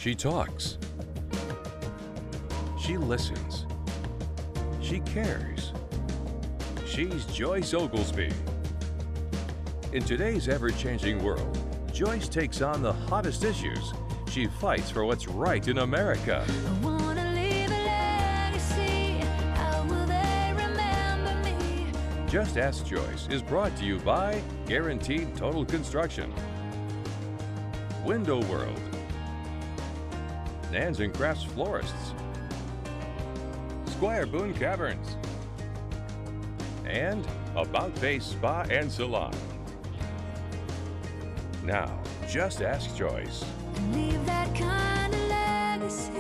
She talks. She listens. She cares. She's Joyce Oglesby. In today's ever-changing world, Joyce takes on the hottest issues. She fights for what's right in America. I wanna leave a legacy. How will they remember me? Just Ask Joyce is brought to you by Guaranteed Total Construction, Window World, Nan's and Crafts Florists, Squire Boone Caverns, and About Face Spa and Salon. Now, Just Ask Joyce. And leave that kind of legacy.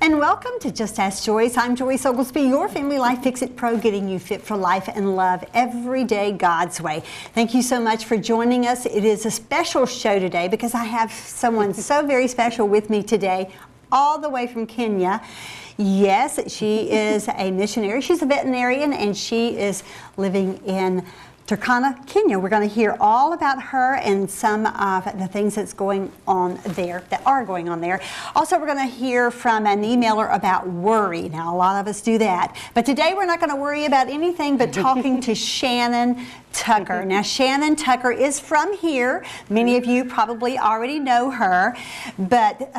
And welcome to Just Ask Joyce. I'm Joyce Oglesby, your Family Life Fix-It Pro, getting you fit for life and love every day God's way. Thank you so much for joining us. It is a special show today because I have someone so very special with me today, all the way from Kenya. Yes, she is a missionary. She's a veterinarian, and she is living in Turkana, Kenya. We're going to hear all about her and some of the things that are going on there. Also, we're going to hear from an emailer about worry. Now, a lot of us do that. But today, we're not going to worry about anything but talking to Shannon Tucker. Now, Shannon Tucker is from here. Many of you probably already know her, but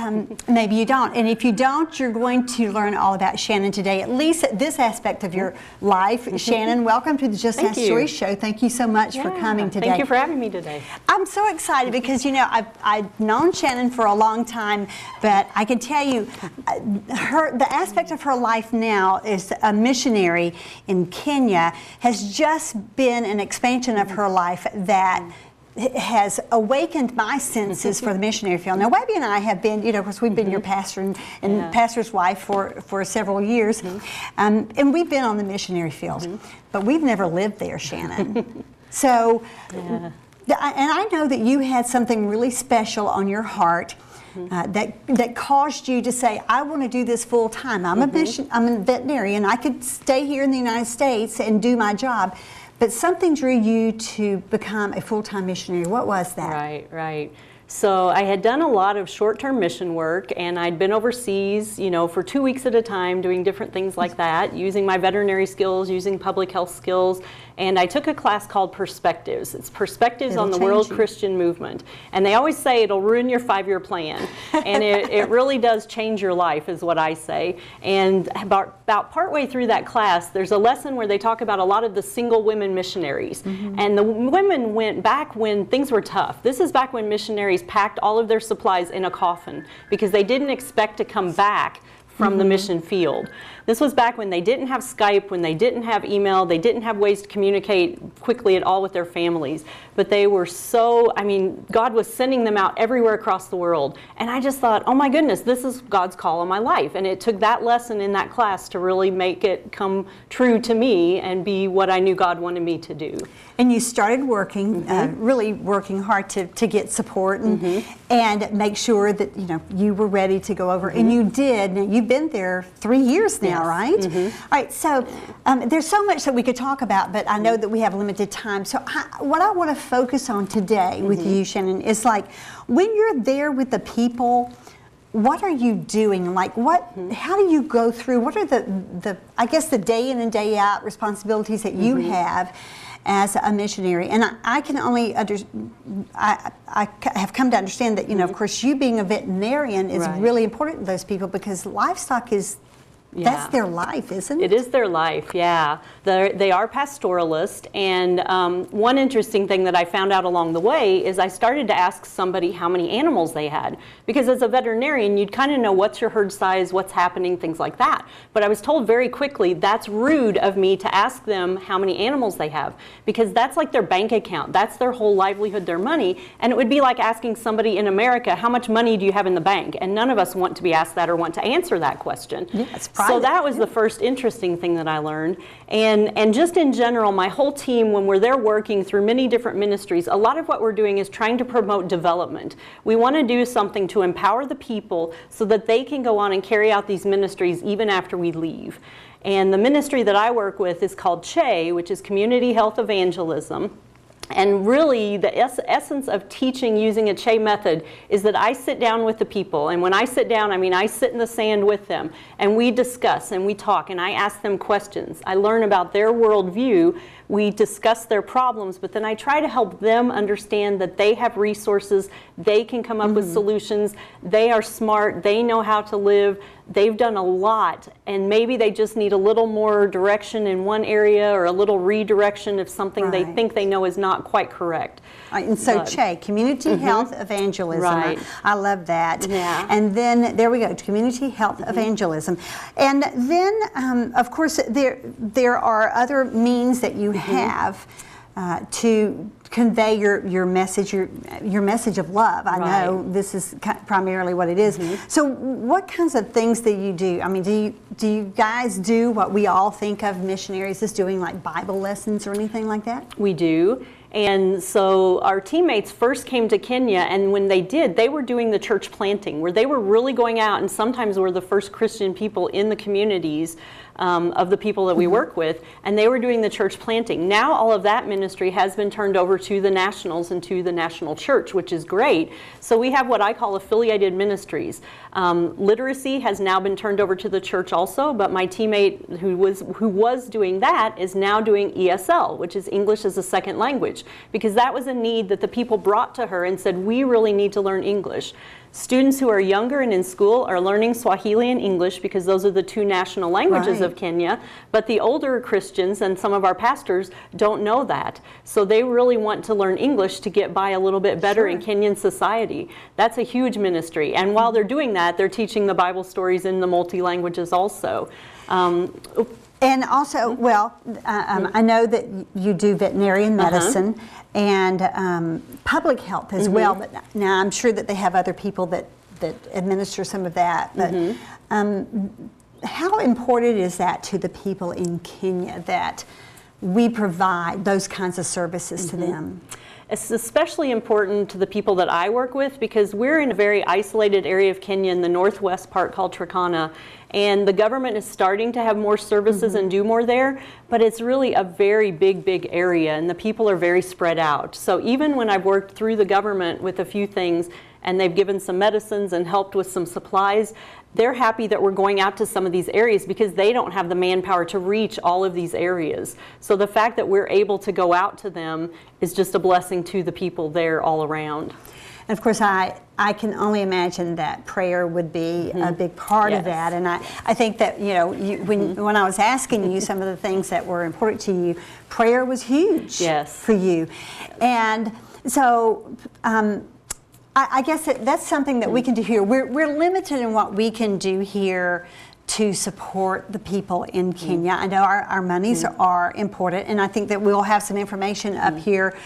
maybe you don't. And if you don't, you're going to learn all about Shannon today, at least this aspect of your life. Shannon, welcome to the Just Ask Joyce show. Thank you so much for coming today. Thank you for having me today. I'm so excited because, you know, I've known Shannon for a long time, but I can tell you the aspect of her life now is a missionary in Kenya has just been an expansion of her life that has awakened my senses for the missionary field. Now, Webby and I have been, you know, of course, we've been your pastor and pastor's wife for several years, and we've been on the missionary field, but we've never lived there, Shannon. So, and I know that you had something really special on your heart that caused you to say, I want to do this full time. I'm a veterinarian. I could stay here in the United States and do my job. But something drew you to become a full-time missionary. What was that? Right. So I had done a lot of short-term mission work, and I'd been overseas, you know, for 2 weeks at a time doing different things like that, using my veterinary skills, using public health skills. And I took a class called Perspectives. It's Perspectives on the World Christian Movement. And they always say it'll ruin your 5-year plan. And it really does change your life, is what I say. And about partway through that class, there's a lesson where they talk about a lot of the single women missionaries. And the women went back when things were tough. This is back when missionaries packed all of their supplies in a coffin because they didn't expect to come back from the mission field. This was back when they didn't have Skype, when they didn't have email, they didn't have ways to communicate quickly at all with their families. But they were so, I mean, God was sending them out everywhere across the world. And I just thought, oh my goodness, this is God's call on my life. And it took that lesson in that class to really make it come true to me and be what I knew God wanted me to do. And you started working, really working hard to get support and make sure that, you know, you were ready to go over. And you did. Now, you've been there 3 years now, right? All right, so there's so much that we could talk about, but I know that we have limited time. So what I want to focus on today with you, Shannon, is like when you're there with the people, what are you doing? Like how do you go through, what are the I guess the day in and day out responsibilities that you have as a missionary? And I can only I have come to understand that, you know, of course, you being a veterinarian is really important to those people because livestock is that's their life, isn't it? It is their life, yeah. They are pastoralists, and one interesting thing that I found out along the way is I started to ask somebody how many animals they had. Because as a veterinarian, you'd kind of know what's your herd size, what's happening, things like that. But I was told very quickly that's rude of me to ask them how many animals they have, because that's like their bank account. That's their whole livelihood, their money. And it would be like asking somebody in America, how much money do you have in the bank? And none of us want to be asked that or want to answer that question. Yes. So that was the first interesting thing that I learned. And just in general, my whole team, when we're there working through many different ministries, a lot of what we're doing is trying to promote development. We want to do something to empower the people so that they can go on and carry out these ministries even after we leave. And the ministry that I work with is called CHE, which is Community Health Evangelism. And really, the essence of teaching using a Che method is that I sit down with the people. And when I sit down, I mean I sit in the sand with them. And we discuss and we talk. And I ask them questions. I learn about their worldview. We discuss their problems. But then I try to help them understand that they have resources. They can come up with solutions. They are smart. They know how to live. They've done a lot. And maybe they just need a little more direction in one area or a little redirection if something they think they know is not quite correct. Right, and so Che, community health evangelism. Right. I love that. Yeah. And then there we go, community health evangelism. And then, of course, there are other means that you have to convey your message, your message of love. I know this is primarily what it is. So, what kinds of things do you do? I mean, do you guys do what we all think of missionaries as doing, like Bible lessons or anything like that? We do. And so our teammates first came to Kenya, and when they did, they were doing the church planting, where they were really going out and sometimes were the first Christian people in the communities of the people that we work with, and they were doing the church planting. Now all of that ministry has been turned over to the nationals and to the national church, which is great. So we have what I call affiliated ministries. Literacy has now been turned over to the church also, but my teammate who was doing that is now doing ESL, which is English as a second language, because that was a need that the people brought to her and said, we really need to learn English. Students who are younger and in school are learning Swahili and English because those are the two national languages of Kenya, but the older Christians and some of our pastors don't know that. So they really want to learn English to get by a little bit better in Kenyan society. That's a huge ministry. And while they're doing that, they're teaching the Bible stories in the multi-languages also. And also, well, I know that you do veterinarian medicine and public health as well, but now I'm sure that they have other people that administer some of that. But how important is that to the people in Kenya that we provide those kinds of services to them? It's especially important to the people that I work with because we're in a very isolated area of Kenya in the northwest part called Turkana, and the government is starting to have more services and do more there, but it's really a very big area and the people are very spread out. So even when I've worked through the government with a few things and they've given some medicines and helped with some supplies, they're happy that we're going out to some of these areas because they don't have the manpower to reach all of these areas. So the fact that we're able to go out to them is just a blessing to the people there all around. And of course, I can only imagine that prayer would be a big part of that. And I think that, you know, when I was asking you some of the things that were important to you, prayer was huge for you. And so, I guess that's something that we can do here. We're limited in what we can do here to support the people in Kenya. I know our monies are important, and I think that we'll have some information up here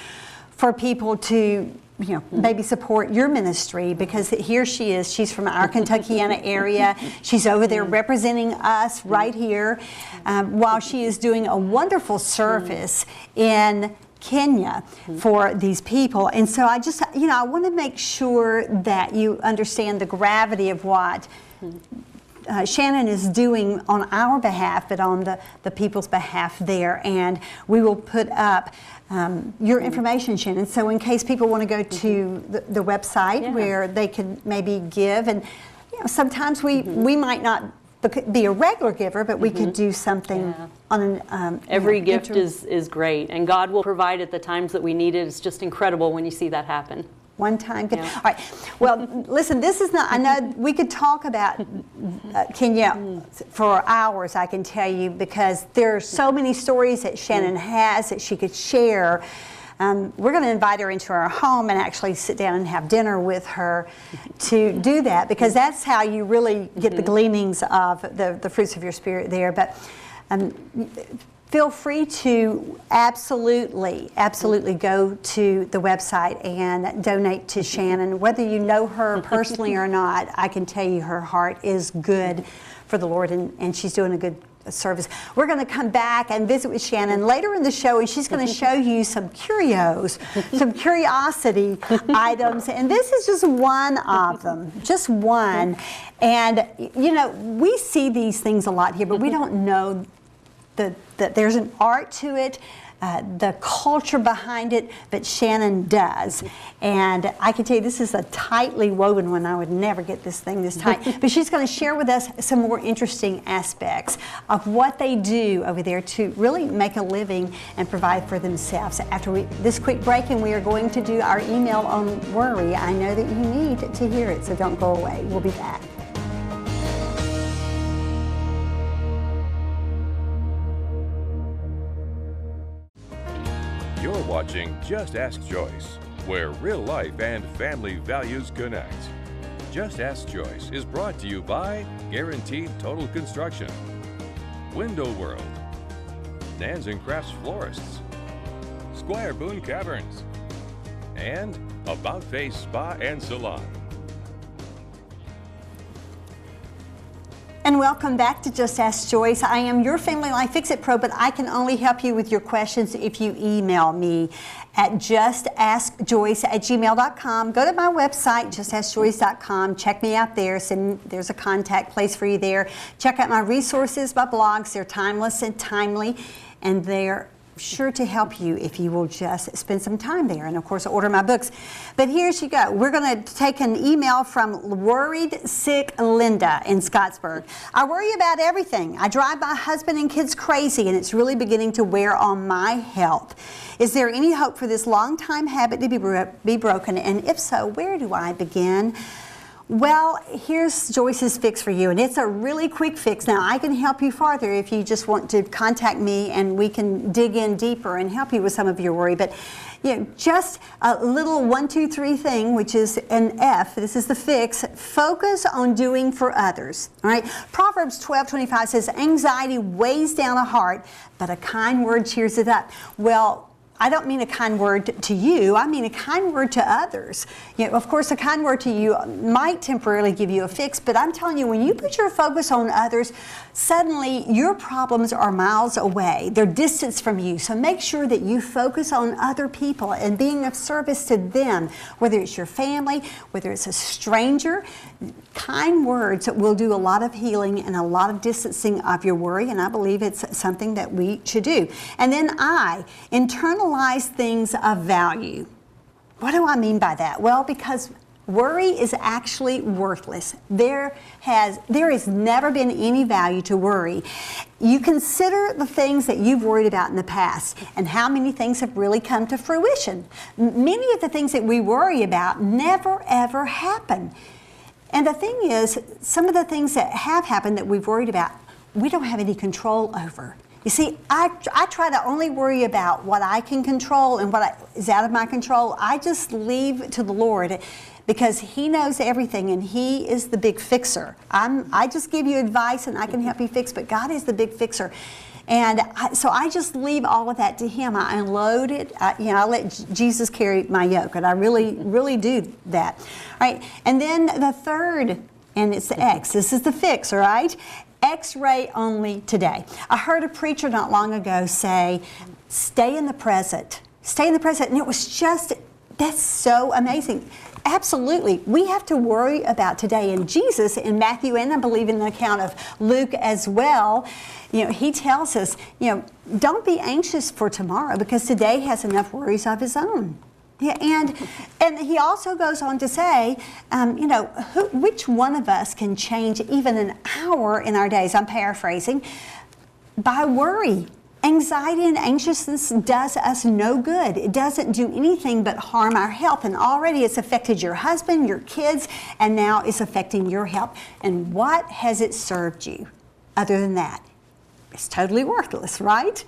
for people to, you know, maybe support your ministry, because here she is. She's from our Turkana area. She's over there representing us right here while she is doing a wonderful service in Kenya for these people. And so I just, you know, I want to make sure that you understand the gravity of what Shannon is doing on our behalf, but on the people's behalf there. And we will put up your information, Shannon, so in case people want to go to the website where they can maybe give. And, you know, sometimes we might not be a regular giver, but we could do something on an every gift is great, and God will provide at the times that we need it. It's just incredible when you see that happen. One time. All right. Well, listen, this is not, I know we could talk about Kenya for hours, I can tell you, because there are so many stories that Shannon has that she could share. We're going to invite her into our home and actually sit down and have dinner with her to do that, because that's how you really get the gleanings of the fruits of your spirit there. But feel free to absolutely go to the website and donate to Shannon. Whether you know her personally or not, I can tell you her heart is good for the Lord, and she's doing a good service. We're going to come back and visit with Shannon later in the show, and she's going to show you some curios, some curiosity items, and this is just one of them, just one. And, you know, we see these things a lot here, but we don't know that there's an art to it. the culture behind it, but Shannon does. And I can tell you this is a tightly woven one. I would never get this thing this tight. But she's going to share with us some more interesting aspects of what they do over there to really make a living and provide for themselves. After this quick break, and we are going to do our email on worry. I know that you need to hear it, so don't go away. We'll be back. You're watching Just Ask Joyce, where real life and family values connect. Just Ask Joyce is brought to you by Guaranteed Total Construction, Window World, Nans and Crafts Florists, Squire Boone Caverns, and About Face Spa and Salon. And welcome back to Just Ask Joyce. I am your Family Life Fix-It Pro, but I can only help you with your questions if you email me at justaskjoyce@gmail.com. Go to my website, justaskjoyce.com. Check me out there. There's a contact place for you there. Check out my resources, my blogs. They're timeless and timely, and they're sure to help you if you will just spend some time there, and of course order my books. But here you go. We're going to take an email from Worried Sick Linda in Scottsburg. I worry about everything. I drive my husband and kids crazy, and it's really beginning to wear on my health. Is there any hope for this long-time habit to be broken, and if so, where do I begin? Well, here's Joyce's fix for you, and it's a really quick fix. Now, I can help you farther if you just want to contact me, and we can dig in deeper and help you with some of your worry. But just a little 1, 2, 3 thing, which is an F. This is the fix. Focus on doing for others. All right. Proverbs 12:25 says, "Anxiety weighs down a heart, but a kind word cheers it up." Well, I don't mean a kind word to you, I mean a kind word to others. Of course, a kind word to you might temporarily give you a fix, but I'm telling you, when you put your focus on others, suddenly your problems are miles away. They're distance from you. So make sure that you focus on other people and being of service to them, whether it's your family, whether it's a stranger. Kind words will do a lot of healing and a lot of distancing of your worry, and I believe it's something that we should do. And then internalize things of value. What do I mean by that? Well, because worry is actually worthless. There has never been any value to worry. You consider the things that you've worried about in the past and how many things have really come to fruition. Many of the things that we worry about never ever happen. And the thing is, some of the things that have happened that we've worried about, we don't have any control over. You see, I try to only worry about what I can control, and what is out of my control, I just leave to the Lord, because He knows everything and He is the big fixer. I just give you advice and I can help you fix, but God is the big fixer. And so I just leave all of that to Him. I unload it. I let Jesus carry my yoke, and I really, really do that. All right. And then the third, and it's the X. This is the fix, all right? X-ray only today. I heard a preacher not long ago say, "Stay in the present. Stay in the present." And it was just, that's so amazing. Absolutely. We have to worry about today. And Jesus in Matthew, and I believe in the account of Luke as well, He tells us, don't be anxious for tomorrow, because today has enough worries of its own. Yeah, and He also goes on to say, which one of us can change even an hour in our days? I'm paraphrasing. By worry. Anxiety and anxiousness does us no good. It doesn't do anything but harm our health. And already it's affected your husband, your kids, and now it's affecting your health. And what has it served you other than that? It's totally worthless, right?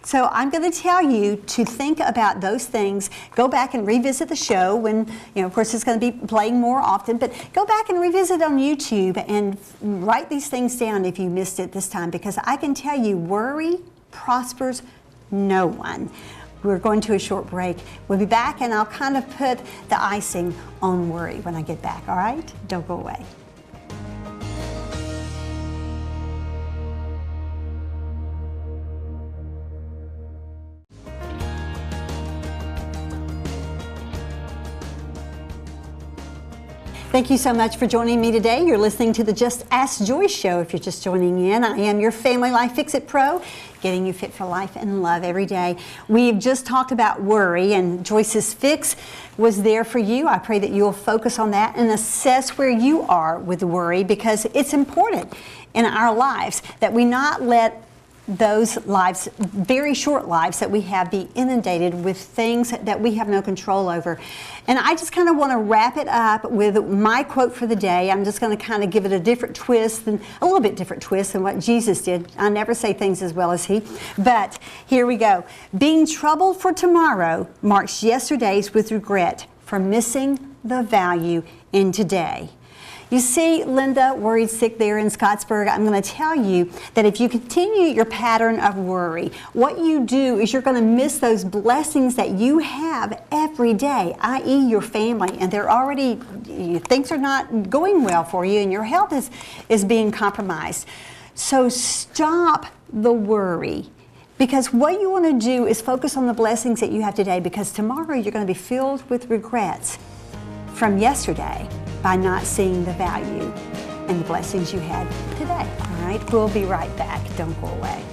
So I'm going to tell you to think about those things. Go back and revisit the show when, of course, it's going to be playing more often. But go back and revisit on YouTube and write these things down if you missed it this time, because I can tell you, worry prospers no one. We're going to a short break. We'll be back, and I'll kind of put the icing on worry when I get back, all right? Don't go away. Thank you so much for joining me today. You're listening to the Just Ask Joyce show. If you're just joining in, I am your Family Life Fix-It Pro, getting you fit for life and love every day. We've just talked about worry, and Joyce's Fix was there for you. I pray that you'll focus on that and assess where you are with worry, because it's important in our lives that we not let those lives, very short lives that we have, be inundated with things that we have no control over. And I just kind of want to wrap it up with my quote for the day. I'm just going to kind of give it a different twist, a little bit different twist than what Jesus did. I never say things as well as he, but here we go. Being troubled for tomorrow marks yesterdays with regret for missing the value in today. You see, Linda, worried sick there in Scottsburg, I'm going to tell you that if you continue your pattern of worry, what you do is you're going to miss those blessings that you have every day, i.e. your family, and they're already, things are not going well for you, and your health is being compromised. So stop the worry. Because what you want to do is focus on the blessings that you have today, because tomorrow you're going to be filled with regrets from yesterday by not seeing the value and the blessings you had today. All right, we'll be right back. Don't go away.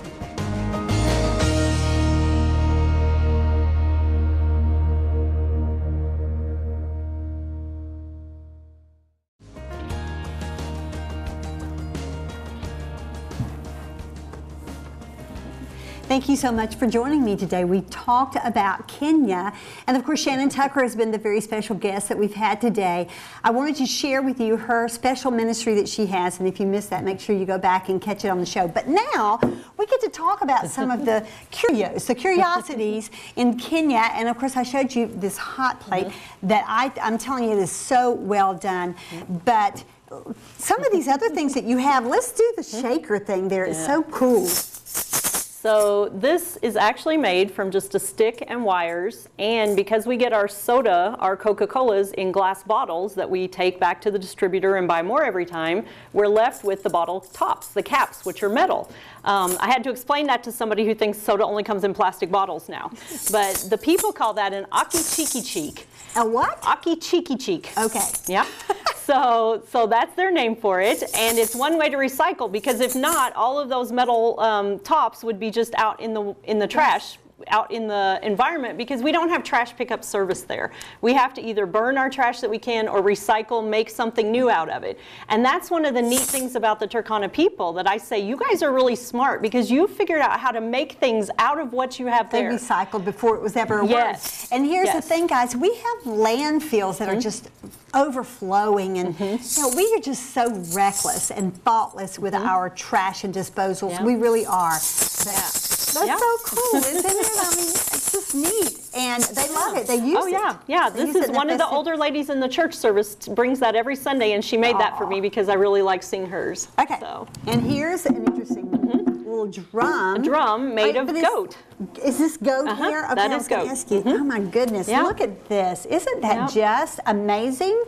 Thank you so much for joining me today. We talked about Kenya, and of course Shannon Tucker has been the very special guest that we've had today. I wanted to share with you her special ministry that she has, and if you missed that, make sure you go back and catch it on the show. But now we get to talk about some of the curiosities in Kenya, and of course I showed you this hot plate that I'm telling you is so well done. But some of these other things that you have, let's do the shaker thing there. It's so cool. So this is actually made from just a stick and wires, and because we get our soda, our Coca-Colas, in glass bottles that we take back to the distributor and buy more every time, we're left with the bottle tops, the caps, which are metal. I had to explain that to somebody who thinks soda only comes in plastic bottles now. But the people call that an aki-chiki-cheek. A what? Aki-chiki-cheek. Okay. Yeah. So that's their name for it, and it's one way to recycle, because if not, all of those metal tops would be just out in the trash, out in the environment, because we don't have trash pickup service there. We have to either burn our trash that we can or recycle, make something new out of it. And that's one of the neat things about the Turkana people, that I say, you guys are really smart, because you figured out how to make things out of what you have there. They recycled before it was ever a word. Yes. And here's the thing, guys, we have landfills that are just overflowing, and you know, we are just so reckless and thoughtless with our trash and disposals. We really are. That's so cool, isn't it? I mean, it's just neat, and they love it. They use it. Yeah. This is one of the older ladies in the church service brings that every Sunday, and she made that for me because I really like seeing hers. Okay. So. And here's an interesting little drum. A drum made of goat. Is this goat here? Okay, that I is was going goat. to ask you. Oh my goodness! Look at this. Isn't that just amazing?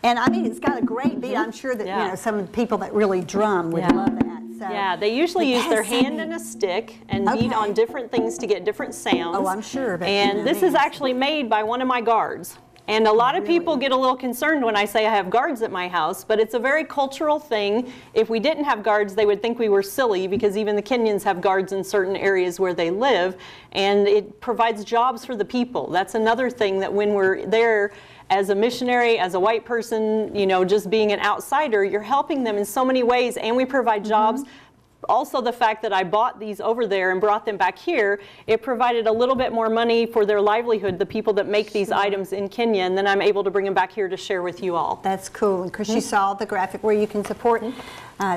And I mean, it's got a great beat. I'm sure that you know some of the people that really drum would love that. So, yeah, they usually use their hand and a stick and beat on different things to get different sounds. Oh, I'm sure. But and this is actually made by one of my guards. And a lot of people get a little concerned when I say I have guards at my house, but it's a very cultural thing. If we didn't have guards, they would think we were silly, because even the Kenyans have guards in certain areas where they live, and it provides jobs for the people. That's another thing, that when we're there as a missionary, as a white person, you know, just being an outsider, you're helping them in so many ways, and we provide jobs. Also, the fact that I bought these over there and brought them back here, it provided a little bit more money for their livelihood, the people that make these items in Kenya, and then I'm able to bring them back here to share with you all. That's cool. Because you saw the graphic where you can support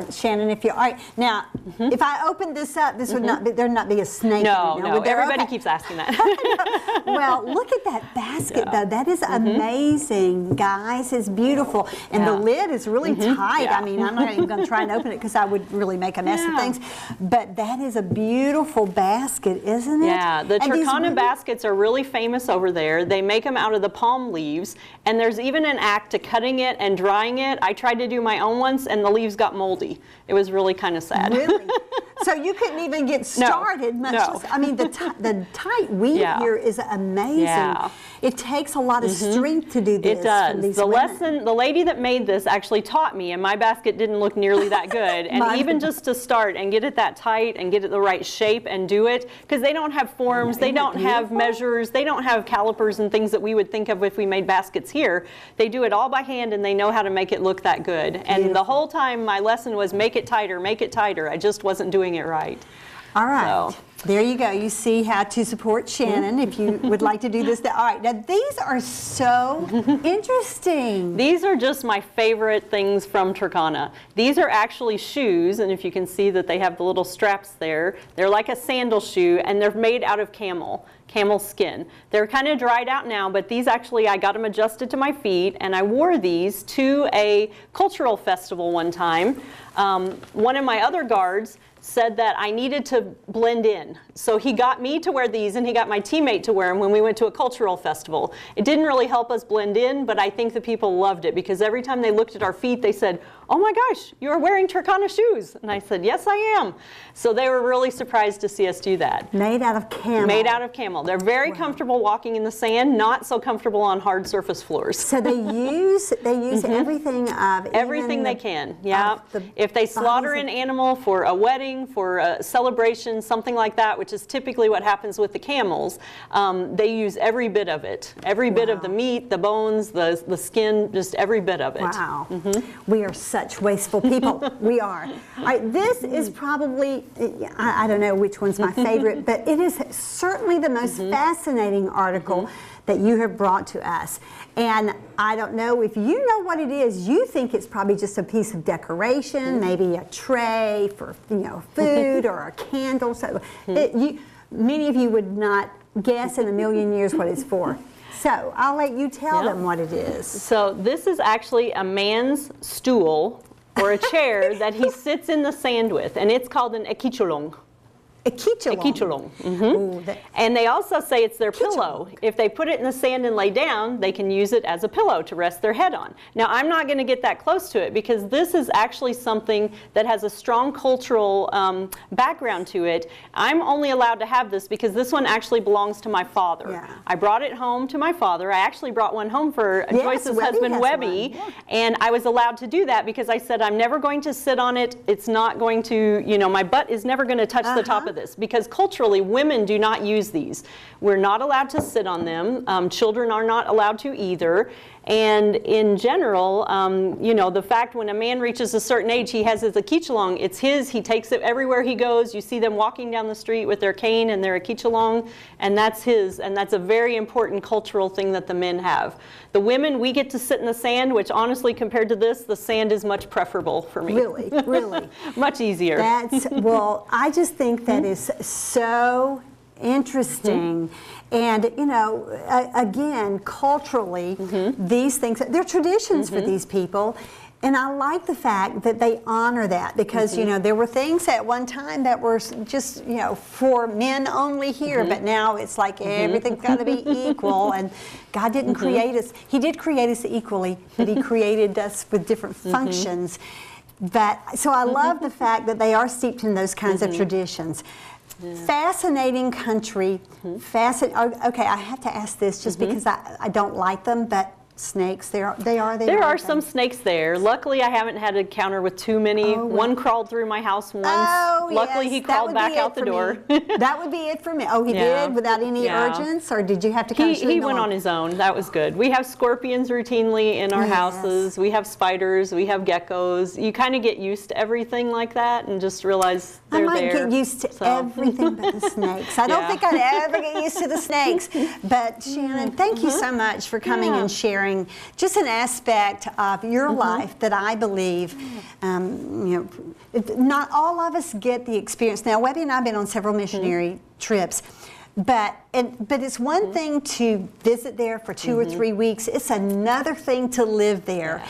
Shannon, if you're all right. Now, if I open this up, this would not be, there'd not be a snake in it. No, everybody keeps asking that. Well, look at that basket though. That is amazing, guys. It's beautiful. And the lid is really tight. I mean, I'm not even going to try and open it because I would really make a mess of things. But that is a beautiful basket, isn't it? Yeah, the Turkana baskets are really famous over there. They make them out of the palm leaves, and there's even an act to cutting it and drying it. I tried to do my own once, and the leaves got moldy moldy. It was really kind of sad. Really? So you couldn't even get started, much less. I mean, the tight weave here is amazing. Yeah. It takes a lot of strength to do this. It does. The lady that made this actually taught me, and my basket didn't look nearly that good. And even just to start and get it that tight and get it the right shape and do it, because they don't have forms, they don't have measures, they don't have calipers and things that we would think of if we made baskets here. They do it all by hand, and they know how to make it look that good. And the whole time my lesson was make it tighter, make it tighter. I just wasn't doing it right. All right. So. There you go. You see how to support Shannon if you would like to do this. All right. Now, these are so interesting. These are just my favorite things from Turkana. These are actually shoes, and if you can see that they have the little straps there, they're like a sandal shoe, and they're made out of camel skin. They're kind of dried out now, but these actually, I got them adjusted to my feet, and I wore these to a cultural festival one time. One of my other guards said that I needed to blend in. So he got me to wear these, and he got my teammate to wear them when we went to a cultural festival. It didn't really help us blend in, but I think the people loved it, because every time they looked at our feet, they said, "Oh my gosh, you're wearing Turkana shoes." And I said, "Yes, I am." So they were really surprised to see us do that. Made out of camel. Made out of camel. They're very comfortable walking in the sand, not so comfortable on hard surface floors. So they use everything of everything they can. Yeah. If they slaughter an animal for a wedding, for a celebration, something like that, which is typically what happens with the camels, they use every bit of it. Every bit of the meat, the bones, the skin, just every bit of it. Wow. We are such wasteful people. We are. All right, this is probably, I don't know which one's my favorite, but it is certainly the most fascinating article that you have brought to us. And I don't know if you know what it is. You think it's probably just a piece of decoration, maybe a tray for food or a candle. So many of you would not guess in a million years what it's for. So I'll let you tell them what it is. So this is actually a man's stool or a chair that he sits in the sand with, and it's called an ekicholong. Ekicholong. And they also say it's their pillow. If they put it in the sand and lay down, they can use it as a pillow to rest their head on. Now, I'm not going to get that close to it, because this is actually something that has a strong cultural background to it. I'm only allowed to have this because this one actually belongs to my father. Yeah. I brought it home to my father. I actually brought one home for Joyce's husband, Webby, and I was allowed to do that because I said I'm never going to sit on it. It's not going to, my butt is never going to touch the top of this, because culturally women do not use these. We're not allowed to sit on them. Children are not allowed to either. And in general, the fact when a man reaches a certain age, he has his ekicholong. It's his. He takes it everywhere he goes. You see them walking down the street with their cane and their ekicholong, and that's his. And that's a very important cultural thing that the men have. The women, we get to sit in the sand, which honestly, compared to this, the sand is much preferable for me. Really, really. Much easier. Well, I just think that is so interesting. And, again, culturally, these things, they're traditions for these people. And I like the fact that they honor that, because, there were things at one time that were just, for men only here, but now it's like everything's got to be equal. And God didn't create us. He did create us equally, but He created us with different functions. So I love the fact that they are steeped in those kinds of traditions. Fascinating country. Okay, I have to ask this just because I don't like them, but snakes, there are some snakes there. Luckily, I haven't had an encounter with too many. One crawled through my house once. Luckily, he crawled back out the door. That would be it for me. Oh, he did? Without any urgence? Or did you have to kind of He went on his own. That was good. We have scorpions routinely in our houses. We have spiders. We have geckos. You kind of get used to everything like that and just realize they're there. I might get used to everything but the snakes. I don't think I'd ever get used to the snakes. But Shannon, thank you so much for coming and sharing just an aspect of your life that I believe, not all of us get the experience. Now, Webby and I have been on several missionary trips, but it's one thing to visit there for 2 or 3 weeks. It's another thing to live there.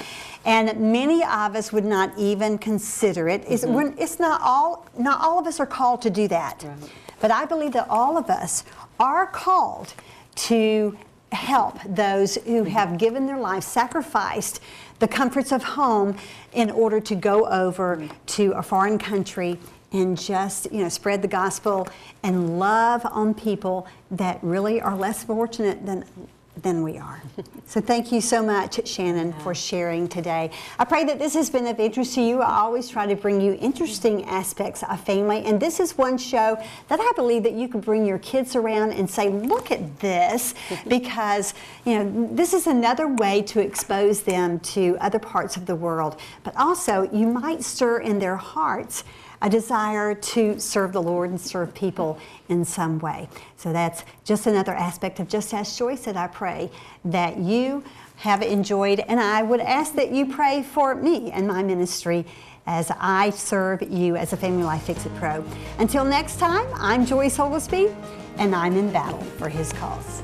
And many of us would not even consider it. It's not all of us are called to do that. But I believe that all of us are called to help those who have given their lives, sacrificed the comforts of home in order to go over to a foreign country and just, spread the gospel and love on people that really are less fortunate than we are. So thank you so much, Shannon, for sharing today. I pray that this has been of interest to you. I always try to bring you interesting aspects of family, and this is one show that I believe that you could bring your kids around and say, look at this, because this is another way to expose them to other parts of the world. But also, you might stir in their hearts a desire to serve the Lord and serve people in some way. So that's just another aspect of Just Ask Joyce that I pray that you have enjoyed, and I would ask that you pray for me and my ministry as I serve you as a Family Life Fix-It Pro. Until next time, I'm Joyce Oglesby, and I'm in battle for His cause.